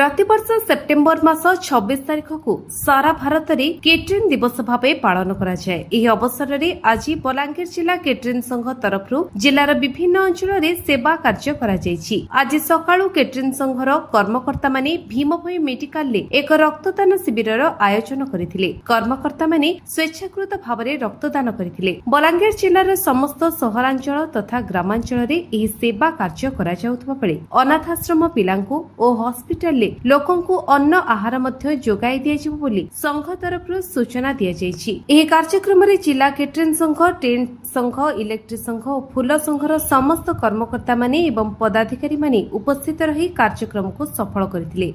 प्रतिवर्ष सेप्टेम्बर मास 26 तारिख को सारा भारत में केटरिंग दिवस भाव पालन कराए। अवसर में आज बलांगीर जिला केटरिंग संघ तरफ जिलार विभिन्न अंचल में सेवा कार्य कराଯାଇଛି। आज सकाळु केटरिंग संघर कर्मकर्ता माने भीमभोई मेडिकल में एक रक्तदान शिविर आयोजन करथिले। कर्मकर्ता माने स्वेच्छाकृत भाव में रक्तदान करथिले। बलांगीर जिलार समस्त सहरांचल तथा ग्रामांचल में यह सेवा कार्य करा जाउथबा बेले अनाथाश्रम पिलांकु और हॉस्पिटल लोकंकु अन्न आहार मध्य जोगाई दियाजिबो बोली संघ तरफ सूचना दियाଯାଇଛି। ଏହି କାର୍ଯ୍ୟକ୍ରମରେ ଜିଲ୍ଲା କେଟରିଂ ସଂଘ, ଟେଣ୍ଟ ସଂଘ, ଇଲେକ୍ଟ୍ରିକ୍ ସଂଘ ଓ ଫୁଲ ସଂଘର ସମସ୍ତ କର୍ମକର୍ତ୍ତାମାନେ ଏବଂ ପଦାଧିକାରୀମାନେ ଉପସ୍ଥିତ ରହି କାର୍ଯ୍ୟକ୍ରମକୁ ସଫଳ କରିଥିଲେ।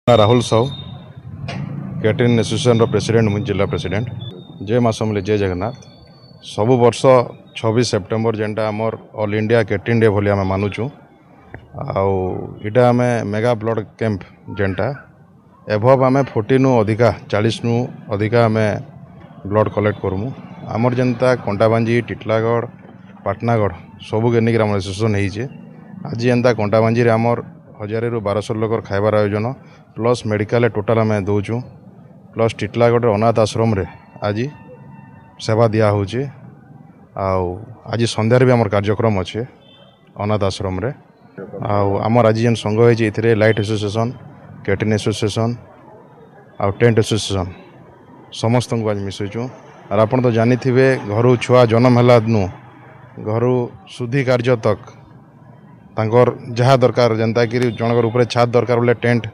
Rahul Sahu catering association president मुझे जिला प्रेसिडेंट जय माँ समले जय जगन्नाथ। सबु वर्ष 26 सेप्टेम्बर जेनटा आमर ऑल इंडिया कैटरिंग डे भली आम मानुचु। आटा आम मेगा ब्लड कैंप जेनटा एभव आम 40 नु अधिका 40 नु अधिका आम ब्लड कलेक्ट करमु। आमर जेनता कंटाबांजी, टिटलागढ़, पाटनागढ़ सबू के निक आम एसोसिएशन होइछे। आज एंता कंटाबांजी रे आमर 1000 रु 1200 लोकर खाइबार आयोजन प्लस मेडिकल टोटाल आम दौचु प्लस टिटलागढ़ अनाथ आश्रम रे आज सेवा दिया होचे। आज संध्यार भी आमर कार्यक्रम अच्छे अनाथ आश्रम रे। आमर आज जेन संघ होइछे लाइट एसोसिएशन, कैटरिंग एसोसिएशन आ टेंट एसोसिएशन समस्त को आज मिसुचु। और आप तो जानी थे घर छुआ जन्म है दिनू घर शुद्धि कार्य तक तांकर जहाँ दरकार जनता कि जनकर ऊपर छात दरकार बोले टेंट,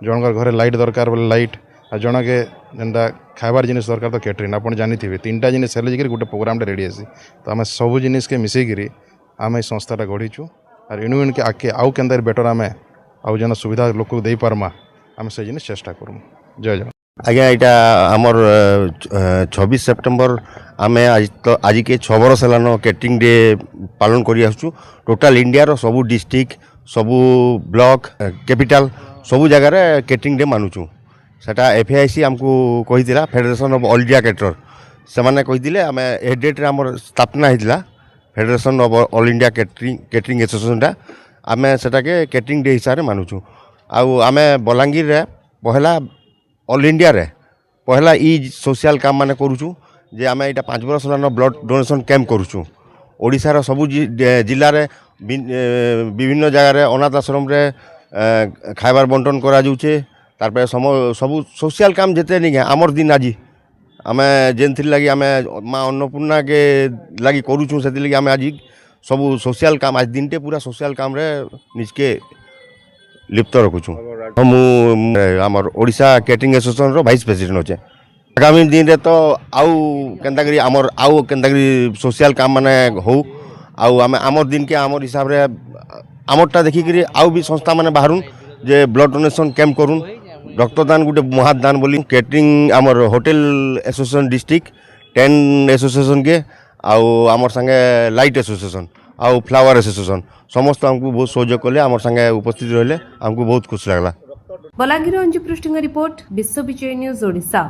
जनकर घरे लाइट दरकार बोले लाइट, आ जन के जेनता खाइबार जिनिस दरकार तो कैटरिंग। आप जानी थे 3टा जिनिस हेल्ले गोटे प्रोग्राम रेडी आसी तो आम सबू जिनिस के मिसेकरी आम संस्थाटा गढ़ीचु। और इनु इनके आके आउ के बेटर आम आउ जन सुविधा लोक दे पार्मा आम से जिनिस चेष्टा करूँ। जय जय आज्ञा यहाँ आमर 26 सेप्टेम्बर आम आज के 6 बरस है कैटरिंग डे पालन कर टोटाल इंडिया सबू डिस्ट्रिक्ट सबू ब्लॉक कैपिटल सबू जगार कैटरिंग डे मानुचु। सेटा FAIC आमको कही federation of all India caterer से मैंने कही आम ए डेट रे आमर स्थापना होता federation of all India catering association आम सेटा के कैटरिंग डे हिसाब से मानुचु। आम बलांगीर रे पहला ऑल इंडिया रे पहला ई सोशल काम माने करूचु जे आम यहाँ 5 बरस है ब्लड डोनेशन कैंप करूचु। ओडिशार सबू जिले में विभिन्न जगार अनाथ आश्रम रे खाइबार बंटन करा जाउछे। तार सबू सोशल काम जिते नहीं आमर दिन आज आम जेन लगी आम माँ अन्नपूर्णा के लगी करूचु से लगी आम आज सबू सोशल काम आज दिन टे पूरा सोशल काम रे निजके लिप्त रखुचु। आमर ओडिशा कैटरिंग एसोसिएशन रो वाइस प्रेसिडेंट अच्छे। आगामी दिन रे तो आउ केनता करी आमर आउ केनता करी सोशल काम माने हो आम आमर दिन के आमर हिसाब रे आमरटा देखी करी आउ भी संस्था माने बाहरुन जे ब्लड डोनेशन कैंप करूँ रक्तदान गोटे महादान बोली कैटरिंग आमर होटल एसोसिएशन डिस्ट्रिक्ट 10 एसोसिएशन के आमर संगे लाइट एसोसिएशन आउ फ्लावर एसोसिएशन समस्त हमको बहुत सहयोग कले आमर संगे उपस्थित रहिले हमको बहुत खुशी लगला। बलांगीर अंजु पृष्ठ रिपोर्ट विश्व विजय न्यूज ओडिशा।